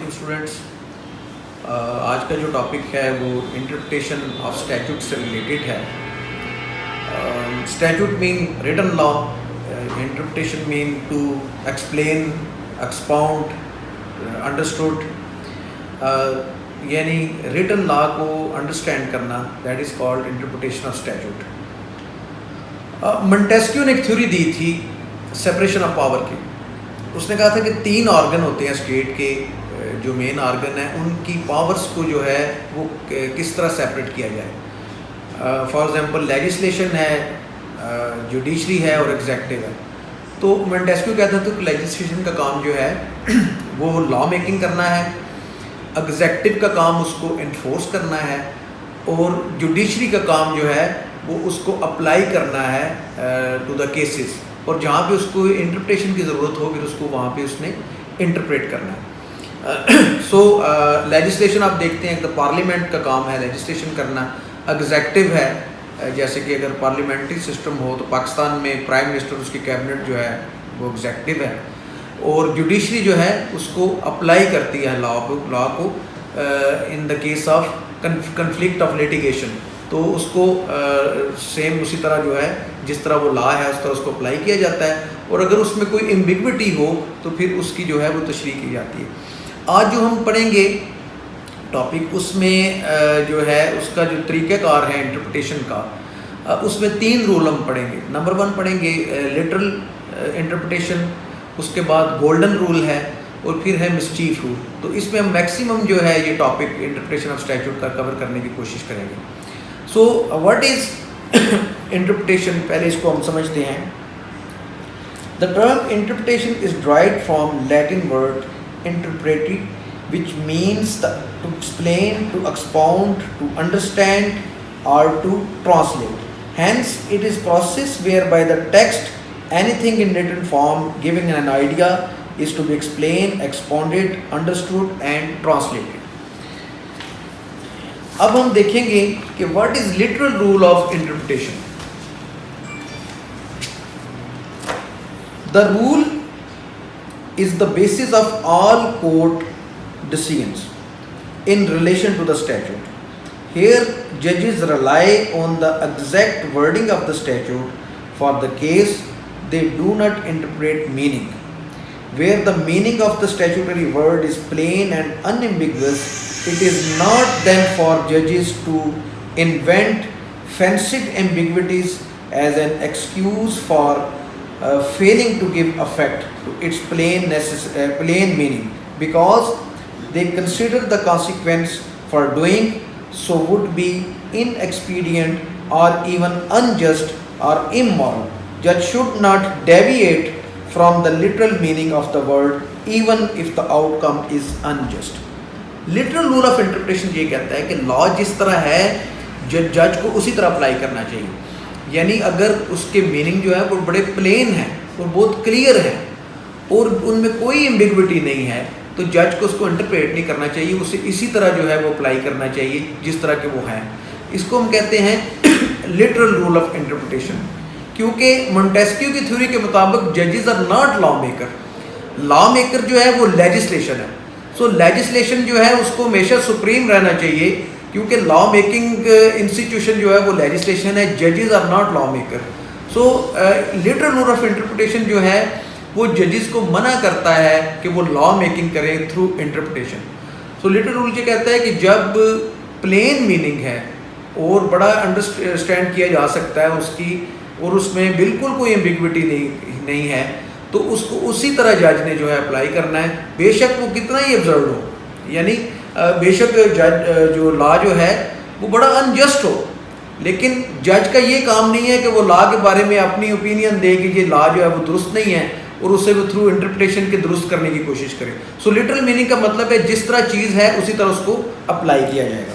علیکم اسٹوڈنٹس. آج کا جو ٹاپک ہے وہ انٹرپریٹیشن آف اسٹیچوٹ سے ریلیٹڈ ہے. Statute means written law, interpretation means to explain, expound, understood. یعنی ریٹن لا کو انڈرسٹینڈ کرنا, that is called interpretation of statute. Montesquieu نے ایک تھیوری دی تھی سپریشن آف پاور کی. اس نے کہا تھا کہ 3 آرگن ہوتے ہیں اسٹیٹ کے, جو مین آرگن ہیں ان کی پاورز کو جو ہے وہ کس طرح سیپریٹ کیا جائے. فار ایگزامپل لیجسلیشن ہے, جوڈیشری ہے اور ایگزیکٹو ہے. تو منٹیسکیو کہتا تھا کہ لیجسلیشن کا کام جو ہے وہ لا میکنگ کرنا ہے, ایگزیکٹو کا کام اس کو انفورس کرنا ہے, اور جوڈیشری کا کام جو ہے وہ اس کو اپلائی کرنا ہے ٹو دا کیسز, اور جہاں پہ اس کو انٹرپریٹیشن کی ضرورت ہو پھر اس کو وہاں پہ اس نے انٹرپریٹ کرنا ہے. سو لیجسلیشن آپ دیکھتے ہیں کہ پارلیمنٹ کا کام ہے لیجسلیشن کرنا. ایگزیکٹو ہے, جیسے کہ اگر پارلیمنٹری سسٹم ہو تو پاکستان میں پرائم منسٹر, اس کی کیبنٹ جو ہے وہ ایگزیکٹو ہے, اور جوڈیشری جو ہے اس کو اپلائی کرتی ہے لا کو in the case of conflict of litigation. تو اس کو سیم اسی طرح جو ہے جس طرح وہ لا ہے اس طرح اس کو اپلائی کیا جاتا ہے, اور اگر اس میں کوئی ایمبیگوٹی ہو تو پھر اس کی جو ہے وہ تشریح کی جاتی ہے. آج جو ہم پڑھیں گے ٹاپک, اس میں جو ہے اس کا جو طریقہ کار ہے انٹرپریٹیشن کا, اس میں 3 رول ہم پڑھیں گے. نمبر 1 پڑھیں گے لٹرل انٹرپریٹیشن, اس کے بعد گولڈن رول ہے, اور پھر ہے مسچیف رول. تو اس میں ہم میکسیمم جو ہے یہ ٹاپک انٹرپریٹیشن آف اسٹیچوٹ کا کور کرنے کی کوشش کریں گے. سو واٹ از انٹرپریٹیشن, پہلے اس کو ہم سمجھتے ہیں. The term interpretation is derived from Latin word interpreti, which means to explain, to expound, to understand, or to translate. Hence, it is process whereby the text, anything in written form giving an idea, is to be explained, expounded, understood, and translated. اب ہم دیکھیں گے کہ what is literal rule of interpretation. The rule is the basis of all court decisions in relation to the statute. Here, judges rely on the exact wording of the statute for the case. They do not interpret meaning. Where the meaning of the statutory word is plain and unambiguous, it is not then for judges to invent fancied ambiguities as an excuse for failing to give effect to its plain meaning, because they consider the consequence for doing so would be inexpedient or even unjust or immoral. Judge should not deviate from the literal meaning of the word even if the outcome is unjust. Literal rule of interpretation یہ کہتا ہے کہ لا جس طرح ہے جج کو اسی طرح اپلائی کرنا چاہیے. یعنی اگر اس کے میننگ جو ہے وہ بڑے پلین ہیں اور بہت کلیئر ہیں اور ان میں کوئی ایمبیگوٹی نہیں ہے, تو جج کو اس کو انٹرپریٹ نہیں کرنا چاہیے, اسے اسی طرح جو ہے وہ اپلائی کرنا چاہیے جس طرح کے وہ ہیں. اس کو ہم کہتے ہیں لٹرل رول آف انٹرپریٹیشن. کیونکہ مونٹیسکیو کی تھیوری کے مطابق ججز are not law maker. Law maker جو ہے وہ لیجسلیشن ہے. سو لیجسلیشن جو ہے اس کو ہمیشہ سپریم رہنا چاہیے, کیونکہ لا میکنگ انسٹیٹیوشن جو ہے وہ لیجسلیشن ہے, ججز are not law maker. So literal rule of interpretation جو ہے وہ ججز کو منع کرتا ہے کہ وہ لا میکنگ کریں تھرو انٹرپریٹیشن. سو لٹرل رول یہ کہتا ہے کہ جب پلین میننگ ہے اور بڑا انڈرسٹینڈ کیا جا سکتا ہے اس کی, اور اس میں بالکل کوئی ایمبیگوٹی نہیں ہے, تو اس کو اسی طرح جج نے جو ہے اپلائی کرنا ہے, بے شک وہ کتنا ہی ابزرڈ ہو. یعنی بے شک جج جو لا جو ہے وہ بڑا انجسٹ ہو, لیکن جج کا یہ کام نہیں ہے کہ وہ لا کے بارے میں اپنی اوپینین دے کہ یہ لا جو ہے وہ درست نہیں ہے اور اسے وہ تھرو انٹرپریٹیشن کے درست کرنے کی کوشش کرے. سو لٹرل میننگ کا مطلب ہے جس طرح چیز ہے اسی طرح اس کو اپلائی کیا جائے گا.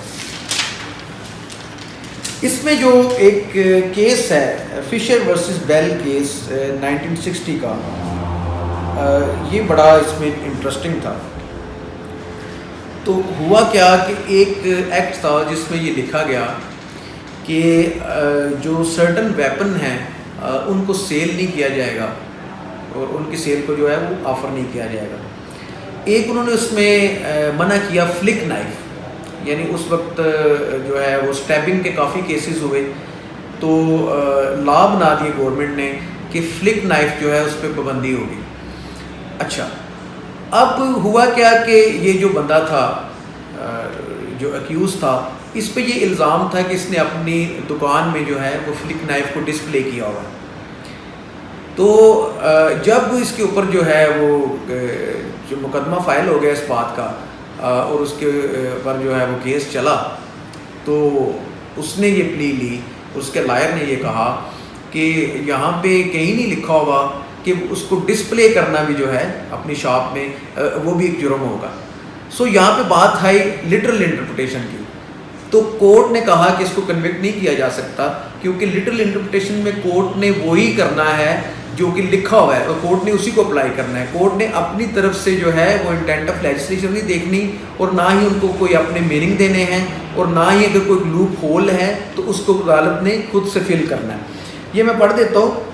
اس میں جو ایک کیس ہے فشر ورسز بیل کیس 1960 کا, یہ بڑا اس میں انٹرسٹنگ تھا. تو ہوا کیا کہ ایک ایکٹ تھا جس میں یہ لکھا گیا کہ جو سرٹن ویپن ہیں ان کو سیل نہیں کیا جائے گا, اور ان کی سیل کو جو ہے وہ آفر نہیں کیا جائے گا. ایک انہوں نے اس میں منع کیا فلک نائف، یعنی اس وقت جو ہے وہ سٹیبنگ کے کافی کیسز ہوئے، تو لا بنا دیے گورنمنٹ نے کہ فلک نائف جو ہے اس پہ پابندی ہوگی۔ اچھا، اب ہوا کیا کہ یہ جو بندہ تھا جو اکیوز تھا، اس پہ یہ الزام تھا کہ اس نے اپنی دکان میں جو ہے وہ فلک نائف کو ڈسپلے کیا ہوا۔ تو جب اس کے اوپر جو ہے وہ جو مقدمہ فائل ہو گیا اس بات کا، اور اس کے پر جو ہے وہ کیس چلا، تو اس نے یہ پلی لی، اس کے لائر نے یہ کہا کہ یہاں پہ کہیں نہیں لکھا ہوگا کہ اس کو ڈسپلے کرنا بھی جو ہے اپنی شاپ میں وہ بھی ایک جرم ہوگا۔ سو یہاں پہ بات آئی لٹرل انٹرپریٹیشن کی، تو کورٹ نے کہا کہ اس کو کنوکٹ نہیں کیا جا سکتا، کیونکہ لٹرل انٹرپریٹیشن میں کورٹ نے وہی کرنا ہے جو کہ لکھا ہوا ہے، اور کورٹ نے اسی کو اپلائی کرنا ہے۔ کورٹ نے اپنی طرف سے جو ہے وہ انٹینٹ آف لیجسلیچر نہیں دیکھنی، اور نہ ہی ان کو کوئی اپنے میننگ دینے ہیں، اور نہ ہی اگر کوئی لوپ ہول ہے تو اس کو عدالت نے خود سے فل کرنا ہے۔ یہ میں پڑھ دیتا ہوں۔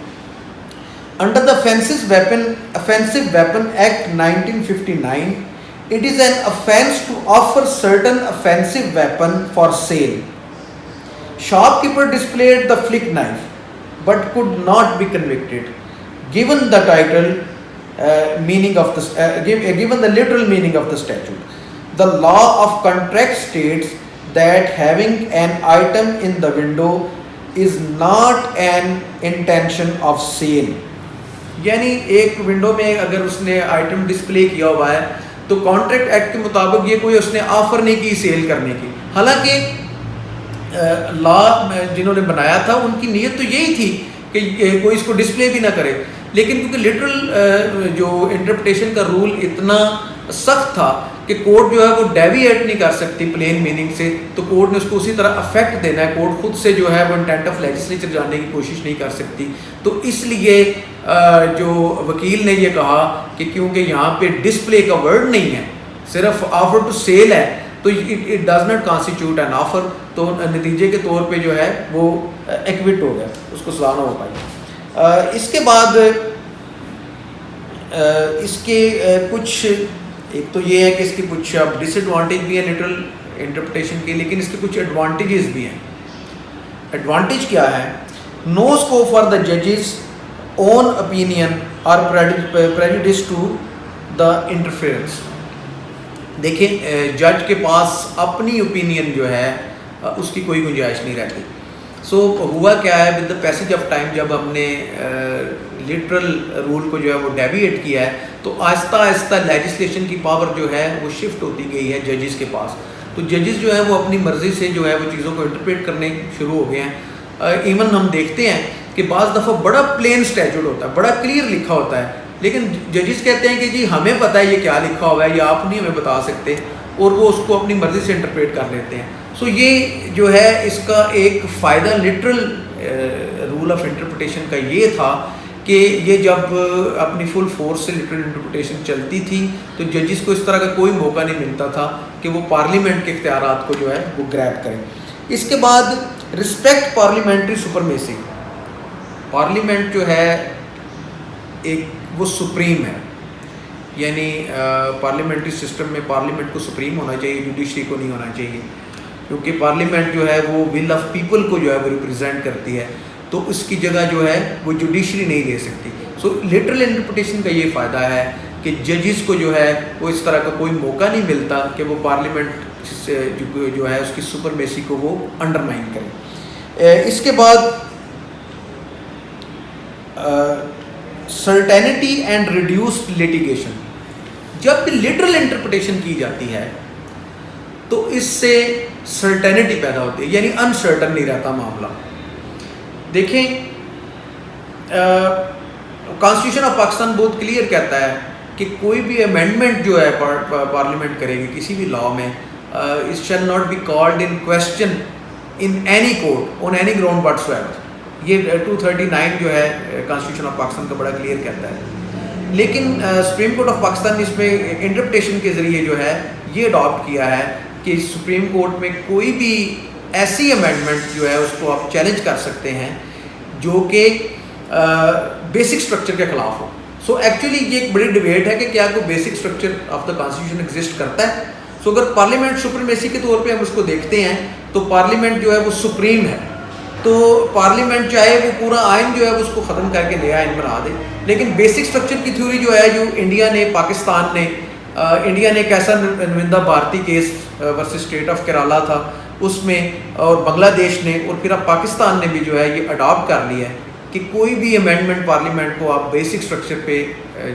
Under the Offensive Weapon Act 1959, it is an offense to offer certain offensive weapon for sale. Shopkeeper displayed the flick knife, but could not be convicted, given the title meaning of given the literal meaning of the statute. The law of contract states that having an item in the window is not an intention of sale. یعنی ایک window میں اگر اس نے item display کیا ہوا ہے تو contract act کے مطابق یہ کوئی اس نے آفر نہیں کی سیل کرنے کی، حالانکہ لا جنہوں نے بنایا تھا ان کی نیت تو یہی تھی کہ کوئی اس کو ڈسپلے بھی نہ کرے، لیکن کیونکہ لٹرل جو انٹرپریٹیشن کا رول اتنا سخت تھا کہ کورٹ جو ہے وہ ڈیویٹ نہیں کر سکتی پلین میننگ سے، تو کورٹ نے اس کو اسی طرح افیکٹ دینا ہے، کورٹ خود سے جو ہے وہ انٹینٹ آف لیجسلیچر جاننے کی کوشش نہیں کر سکتی۔ تو اس لیے جو وکیل نے یہ کہا کہ کیونکہ یہاں پہ ڈسپلے کا ورڈ نہیں ہے، صرف آفر ٹو سیل ہے، تو it does not constituted an offer, تو نتیجے کے طور پہ جو ہے وہ ایکوٹ ہو گیا، اس کو سزا نہ ہو پائی۔ اس کے بعد اس کے کچھ، ایک تو یہ ہے کہ اس کی کچھ اب ڈس ایڈوانٹیج بھی ہیں لٹرل انٹرپریٹیشن کی، لیکن اس کے کچھ ایڈوانٹیجز بھی ہیں۔ ایڈوانٹیج کیا ہے؟ نو اسکوپ فار دا ججز own opinion or prejudice to the interference. دیکھیں جج کے پاس اپنی اوپینین جو ہے اس کی کوئی گنجائش نہیں رہتی۔ سو ہوا کیا ہے، with the passage of time جب ہم نے لٹرل رول کو جو ہے وہ ڈیویٹ کیا ہے، تو آہستہ آہستہ لیجسلیشن کی پاور جو ہے وہ شفٹ ہوتی گئی ہے ججز کے پاس، تو ججز جو ہے وہ اپنی مرضی سے جو ہے وہ چیزوں کو انٹرپریٹ کرنے شروع ہو گئے ہیں۔ ایون ہم دیکھتے ہیں کہ بعض دفعہ بڑا پلین اسٹیچوٹ ہوتا ہے، بڑا کلیئر لکھا ہوتا ہے، لیکن ججز کہتے ہیں کہ جی ہمیں پتہ ہے یہ کیا لکھا ہوا ہے، یا آپ نہیں ہمیں بتا سکتے، اور وہ اس کو اپنی مرضی سے انٹرپریٹ کر لیتے ہیں۔ سو یہ جو ہے اس کا ایک فائدہ لٹرل رول آف انٹرپریٹیشن کا یہ تھا کہ یہ جب اپنی فل فورس سے لٹرل انٹرپریٹیشن چلتی تھی تو ججز کو اس طرح کا کوئی موقع نہیں ملتا تھا کہ وہ پارلیمنٹ کے اختیارات کو جو ہے وہ گریب کریں۔ اس کے بعد رسپیکٹ پارلیمنٹری سپرمیسی، پارلیمنٹ جو ہے ایک وہ سپریم ہے، یعنی پارلیمنٹری سسٹم میں پارلیمنٹ کو سپریم ہونا چاہیے، جوڈیشری کو نہیں ہونا چاہیے، کیونکہ پارلیمنٹ جو ہے وہ ول آف پیپل کو جو ہے وہ ریپرزینٹ کرتی ہے، تو اس کی جگہ جو ہے وہ جوڈیشری نہیں لے سکتی۔ سو لٹرل انٹرپریٹیشن کا یہ فائدہ ہے کہ ججز کو جو ہے وہ اس طرح کا کوئی موقع نہیں ملتا کہ وہ پارلیمنٹ سے جو ہے اس کی سپرمیسی کو وہ انڈرمائن کریں۔ اس کے بعد سرٹینٹی اینڈ ریڈیوسڈ لیٹیگیشن، جب بھی لٹرل انٹرپریٹیشن کی جاتی ہے تو اس سے سرٹینٹی پیدا ہوتی ہے، یعنی انسرٹن نہیں رہتا معاملہ۔ دیکھیں کانسٹیٹیوشن آف پاکستان بہت کلیئر کہتا ہے کہ کوئی بھی امینڈمنٹ جو ہے پارلیمنٹ کرے گی کسی بھی لا میں، it shall not be called in question in any court on any ground whatsoever، یہ 239 جو ہے کانسٹیٹیوشن آف پاکستان کا بڑا کلیئر کہتا ہے۔ لیکن سپریم کورٹ آف پاکستان نے اس میں انٹرپریٹیشن کے ذریعے جو ہے یہ اڈاپٹ کیا ہے کہ سپریم کورٹ میں کوئی بھی ایسی امینڈمنٹ جو ہے اس کو آپ چیلنج کر سکتے ہیں جو کہ بیسک اسٹرکچر کے خلاف ہو، سو ایکچولی یہ ایک بڑی ڈبیٹ ہے کہ کیا کوئی basic structure of the constitution exist کرتا ہے. سو اگر پارلیمنٹ سپریمیسی کے طور پہ ہم اس کو دیکھتے ہیں تو پارلیمنٹ جو ہے وہ سپریم ہے, تو پارلیمنٹ چاہے وہ پورا آئین جو ہے اس کو ختم کر کے نیا آئین بنا دے. لیکن بیسک اسٹرکچر کی تھیوری جو ہے, جو انڈیا نے, پاکستان نے, انڈیا نے ایک ایسا نمائندہ بھارتی case versus state of Kerala تھا اس میں, اور بنگلہ دیش نے, اور پھر اب پاکستان نے بھی جو ہے یہ اڈاپٹ کر لیا ہے کہ کوئی بھی امینڈمنٹ پارلیمنٹ کو آپ بیسک اسٹرکچر پہ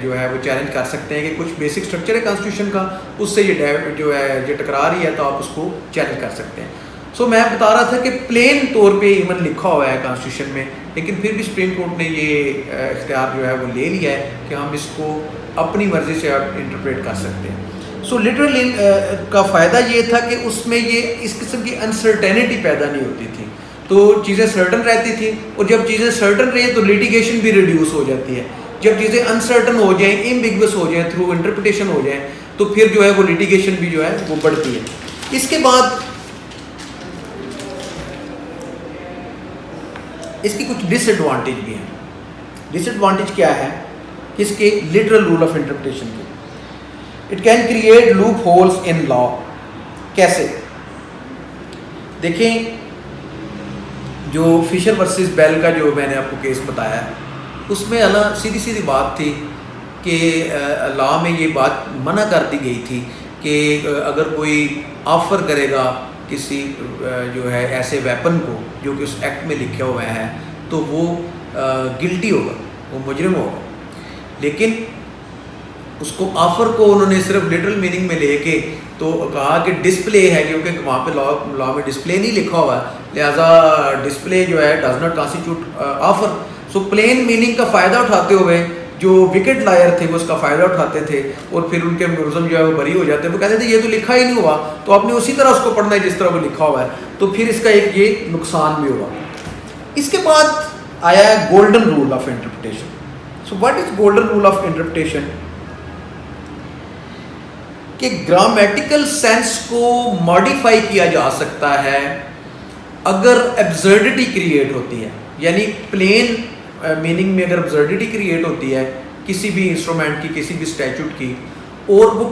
جو ہے وہ چیلنج کر سکتے ہیں کہ کچھ بیسک اسٹرکچر ہے کانسٹیٹیوشن کا, اس سے یہ جو ہے یہ ٹکرا رہی ہے تو آپ اس کو چیلنج کر سکتے ہیں. سو میں بتا رہا تھا کہ پلین طور پہ ایون لکھا ہوا ہے کانسٹیٹیوشن میں, لیکن پھر بھی سپریم کورٹ نے یہ اختیار جو ہے وہ لے لیا ہے کہ ہم اس کو اپنی مرضی سے آپ انٹرپریٹ کر سکتے ہیں. سو لٹرل کا فائدہ یہ تھا کہ اس میں یہ اس قسم کی انسرٹینٹی پیدا نہیں ہوتی تھی, تو چیزیں سرٹن رہتی تھیں, اور جب چیزیں سرٹن رہیں تو لیٹیگیشن بھی ریڈیوس ہو جاتی ہے. جب چیزیں انسرٹن ہو جائیں, ایمبیگوس ہو جائیں, تھرو انٹرپریٹیشن ہو جائیں, تو پھر جو ہے وہ لیٹیگیشن بھی جو ہے وہ بڑھتی ہے. اس کے بعد اس کی کچھ ڈس ایڈوانٹیج بھی ہیں. ڈس ایڈوانٹیج کیا ہے اس کے لٹرل رول آف انٹرپریٹیشن کے؟ It can create loopholes in law. کیسے؟ دیکھیں, جو فشر ورسز بیل کا جو میں نے آپ کو کیس بتایا ہے, اس میں اللہ سیدھی سیدھی بات تھی کہ لا میں یہ بات منع کر دی گئی تھی کہ اگر کوئی آفر کرے گا کسی جو ہے ایسے ویپن کو جو کہ اس ایکٹ میں لکھا ہوا ہے تو وہ گلٹی ہوگا, وہ مجرم ہوگا. لیکن اس کو آفر کو انہوں نے صرف لٹرل میننگ میں لے کے تو کہا کہ ڈسپلے ہے, کیونکہ وہاں پہ لا میں ڈسپلے نہیں لکھا ہوا ہے, لہٰذا ڈسپلے جو ہے does not constitute offer. So plain meaning کا فائدہ اٹھاتے ہوئے جو وکٹ لائر تھے وہ اس کا فائدہ اٹھاتے تھے, اور پھر ان کے ملزم جو ہے وہ بری ہو جاتے ہیں. وہ کہتے تھے یہ تو لکھا ہی نہیں ہوا, تو آپ نے اسی طرح اس کو پڑھنا ہے جس طرح وہ لکھا ہوا ہے, تو پھر اس کا ایک یہ نقصان بھی ہوگا. اس کے بعد آیا ہے golden rule of interpretation. So what is golden rule of interpretation? کہ گرامیٹیکل سینس کو ماڈیفائی کیا جا سکتا ہے اگر ایبزرڈٹی کریٹ ہوتی ہے. یعنی پلین میننگ میں اگر ایبزرڈٹی کریٹ ہوتی ہے کسی بھی انسٹرومنٹ کی, کسی بھی اسٹیچوٹ کی, اور وہ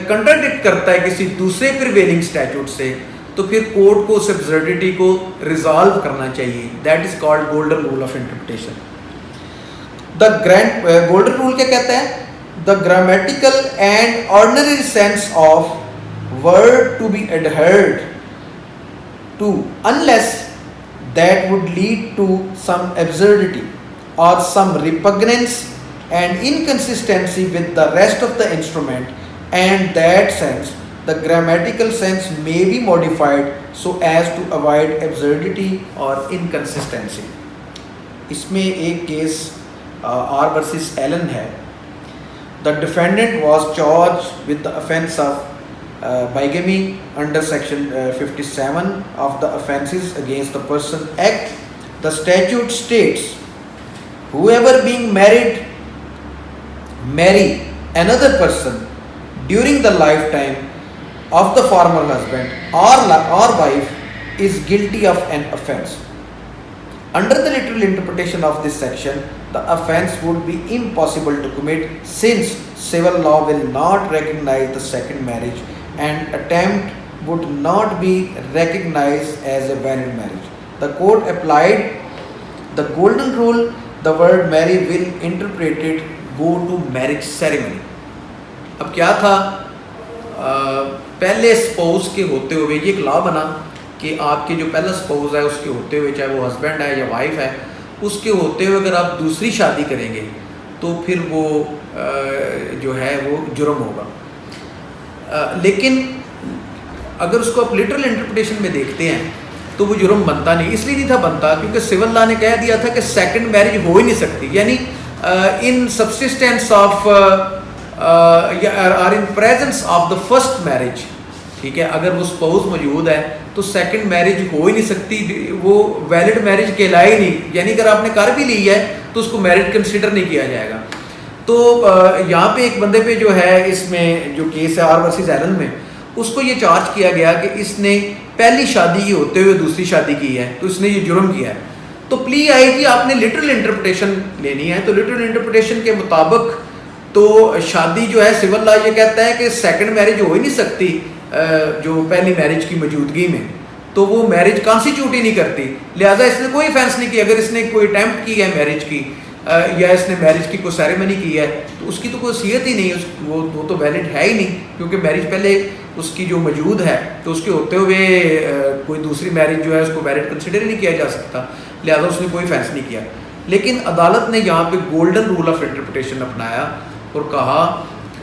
کنٹراڈکٹ کرتا ہے کسی دوسرے پریویلنگ اسٹیچوٹ سے, تو پھر کورٹ کو اس ایبزرڈٹی کو ریزالو کرنا چاہیے. That is called golden rule of interpretation. Golden rule کیا کہتا ہے؟ The grammatical and ordinary sense of word to be adhered to, unless that would lead to some absurdity or some repugnance and inconsistency with the rest of the instrument, and that sense, the grammatical sense may be modified so as to avoid absurdity or inconsistency. اس میں ایک case R versus Allen ہے. The defendant was charged with the offence of bigamy under section 57 of the Offences Against the Person Act. The statute states, whoever being married marry another person during the lifetime of the former husband or wife is guilty of an offence. Under the literal interpretation of this section, the offence would be impossible to commit, since civil law will not recognize the second marriage and attempt would not be recognized as a valid marriage. The court applied the golden rule. The word marry will interpreted go to marriage ceremony. اب کیا تھا, پہلے spouse کے ہوتے ہوئے یہ ایک لا بنا کہ آپ کے جو پہلا اسپاؤس ہے اس کے ہوتے ہوئے, چاہے وہ ہسبینڈ ہے یا وائف ہے, اس کے ہوتے ہوئے اگر آپ دوسری شادی کریں گے تو پھر وہ جو ہے وہ جرم ہوگا. لیکن اگر اس کو آپ لٹرل انٹرپریٹیشن میں دیکھتے ہیں تو وہ جرم بنتا نہیں. اس لیے نہیں تھا بنتا کیونکہ سول لا نے کہہ دیا تھا کہ سیکنڈ میرج ہو ہی نہیں سکتی, یعنی ان سبسسٹینس آف اور in presence of the first marriage. ٹھیک ہے, اگر وہ اسپاؤس موجود ہے تو سیکنڈ میرج ہو ہی نہیں سکتی, وہ ویلڈ میرج کہلائے ہی نہیں. یعنی اگر آپ نے کر بھی لی ہے تو اس کو میرج کنسیڈر نہیں کیا جائے گا. تو یہاں پہ ایک بندے پہ جو ہے اس میں جو کیس ہے آر ورسز ایلن میں, اس کو یہ چارج کیا گیا کہ اس نے پہلی شادی کے ہوتے ہوئے دوسری شادی کی ہے, تو اس نے یہ جرم کیا ہے. تو پلی آئی کہ آپ نے لٹرل انٹرپریٹیشن لینی ہے. تو لٹرل انٹرپریٹیشن کے مطابق تو شادی جو ہے سول لا یہ کہتا ہے کہ سیکنڈ میرج ہو ہی نہیں سکتی جو پہلی میرج کی موجودگی میں, تو وہ میرج کانسٹیٹیوٹ ہی نہیں کرتی. لہٰذا اس نے کوئی افینس نہیں کیا. اگر اس نے کوئی اٹیمپٹ کی ہے میرج کی یا اس نے میرج کی کوئی سیریمنی کی ہے تو اس کی تو کوئی حیثیت ہی نہیں, وہ تو ویلڈ ہے ہی نہیں, کیونکہ میرج پہلے اس کی جو موجود ہے تو اس کے ہوتے ہوئے کوئی دوسری میرج جو ہے اس کو ویلڈ کنسیڈر ہی نہیں کیا جا سکتا. لہٰذا اس نے کوئی فیصلہ نہیں کیا. لیکن عدالت نے یہاں پہ گولڈن رول آف انٹرپریٹیشن اپنایا اور کہا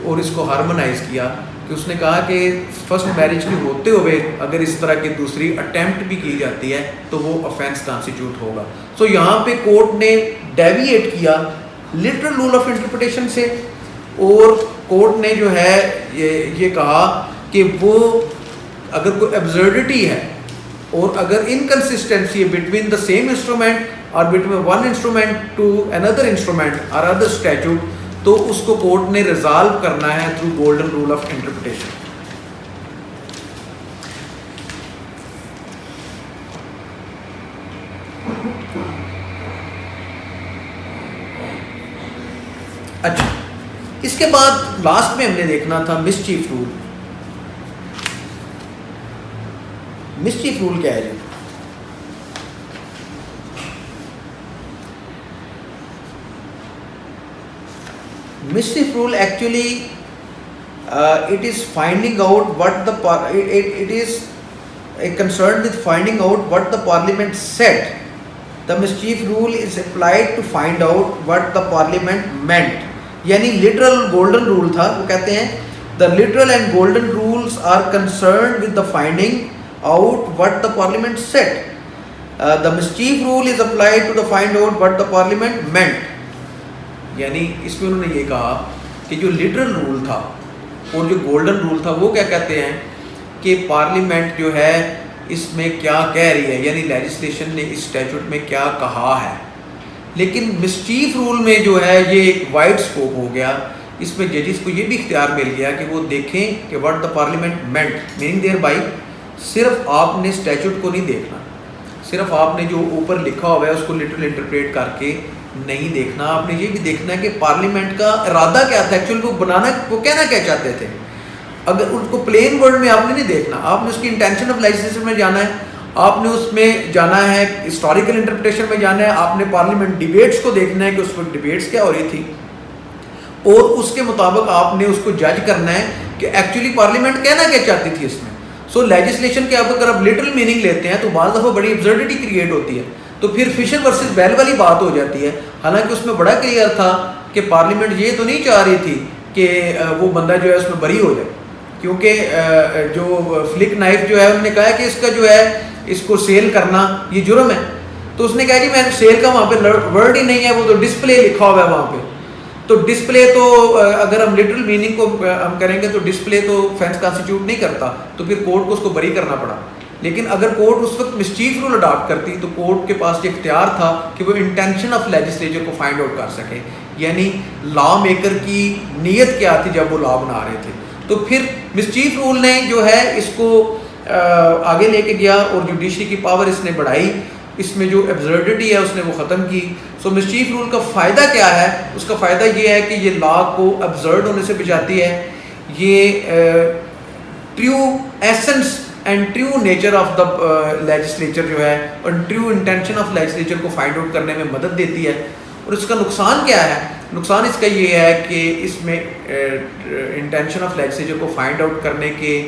اور اس کو ہارمونائز کیا کہ اس نے کہا کہ فرسٹ میرج کے ہوتے ہوئے اگر اس طرح کی دوسری اٹیمپٹ بھی کی جاتی ہے تو وہ آفینس کانسٹیٹیوٹ ہوگا. سو یہاں پہ کورٹ نے ڈیویٹ کیا لٹرل رول آف انٹرپریٹیشن سے, اور کورٹ نے جو ہے یہ کہا کہ وہ اگر کوئی ایبزرڈٹی ہے اور اگر انکنسسٹنسی ہے بٹوین دا سیم انسٹرومنٹ اور between one instrument to another instrument اور ادر اسٹیچوٹ, تو اس کو کورٹ نے ریزالو کرنا ہے through golden rule of interpretation. اچھا, اس کے بعد لاسٹ میں ہم نے دیکھنا تھا مسچیف رول. مسچیف رول کیا ہے جی؟ Mischief rule actually it is finding out what it is concerned with finding out what the parliament said. The mischief rule is applied to find out what the parliament meant. یعنی literal golden rule تھا, وہ کہتے ہیں the literal and golden rules are concerned with the finding out what the parliament said. The mischief rule is applied to the find out what the parliament meant. یعنی اس میں انہوں نے یہ کہا کہ جو لٹرل رول تھا اور جو گولڈن رول تھا وہ کیا کہتے ہیں کہ پارلیمنٹ جو ہے اس میں کیا کہہ رہی ہے, یعنی لیجسلیشن نے اس اسٹیچوٹ میں کیا کہا ہے. لیکن مسچیف رول میں جو ہے یہ ایک وائڈ اسکوپ ہو گیا. اس میں ججز کو یہ بھی اختیار مل گیا کہ وہ دیکھیں کہ what the parliament meant, meaning there by صرف آپ نے اسٹیچوٹ کو نہیں دیکھنا, صرف آپ نے جو اوپر لکھا ہوا ہے اس کو لٹرل انٹرپریٹ کر کے نہیں دیکھنا. آپ نے یہ بھی دیکھنا ہے کہ پارلیمنٹ کا ارادہ کیا تھا, ایکچولی وہ بنانا وہ کہنا کیا چاہتے تھے. اگر اس کو پلین ورڈ میں آپ نے نہیں دیکھنا, آپ نے اس کی انٹینشن آف لیجسلیشن میں جانا ہے, آپ نے اس میں جانا ہے ہسٹوریکل انٹرپریٹیشن میں جانا ہے, آپ نے پارلیمنٹ ڈیبیٹس کو دیکھنا ہے کہ اس وقت ڈیبیٹس کیا ہو رہی تھی, اور اس کے مطابق آپ نے اس کو جج کرنا ہے کہ ایکچولی پارلیمنٹ کہنا کیا چاہتی تھی اس میں. سو لیجسلیشن کے اگر آپ لٹرل میننگ لیتے ہیں تو بعض دفعہ بڑی ایبسرڈٹی کریٹ ہوتی ہے, تو پھر فشر ورسز بیل والی بات ہو جاتی ہے. حالانکہ اس میں بڑا کلیئر تھا کہ پارلیمنٹ یہ تو نہیں چاہ رہی تھی کہ وہ بندہ جو ہے اس میں بری ہو جائے, کیونکہ جو فلک نائف جو ہے انہوں نے کہا کہ اس کا جو ہے اس کو سیل کرنا یہ جرم ہے. تو اس نے کہا جی میں سیل کا وہاں پہ ورڈ ہی نہیں ہے, وہ تو ڈسپلے لکھا ہوا ہے وہاں پہ. تو ڈسپلے تو اگر ہم لٹرل میننگ کو ہم کریں گے تو ڈسپلے تو فینس کانسٹیٹیوٹ نہیں کرتا, تو پھر کورٹ کو اس کو بری کرنا پڑا. لیکن اگر کورٹ اس وقت مسچیف رول اڈاپٹ کرتی تو کورٹ کے پاس یہ اختیار تھا کہ وہ انٹینشن آف لیجسلیچر کو فائنڈ آؤٹ کر سکے, یعنی لا میکر کی نیت کیا تھی جب وہ لا بنا رہے تھے. تو پھر مسچیف رول نے جو ہے اس کو آگے لے کے گیا اور جوڈیشری کی پاور اس نے بڑھائی, اس میں جو ایبزرڈٹی ہے اس نے وہ ختم کی. سو مسچیف رول کا فائدہ کیا ہے؟ اس کا فائدہ یہ ہے کہ یہ لا کو ایبزرڈ ہونے سے بچاتی ہے, یہ trio essence and trio nature of the legislature جو ہے اور ٹریو انٹینشن آف لیجسلیچر کو فائنڈ آؤٹ کرنے میں مدد دیتی ہے. اور اس کا نقصان کیا ہے؟ نقصان اس کا یہ ہے کہ اس میں انٹینشن آف لیجسلیچر کو فائنڈ آؤٹ کرنے کے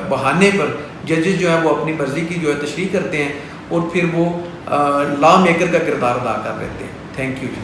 بہانے پر ججز جو ہیں وہ اپنی مرضی کی جو ہے تشریح کرتے ہیں اور پھر وہ لا میکر کا کردار ادا کر لیتے ہیں. Thank you G.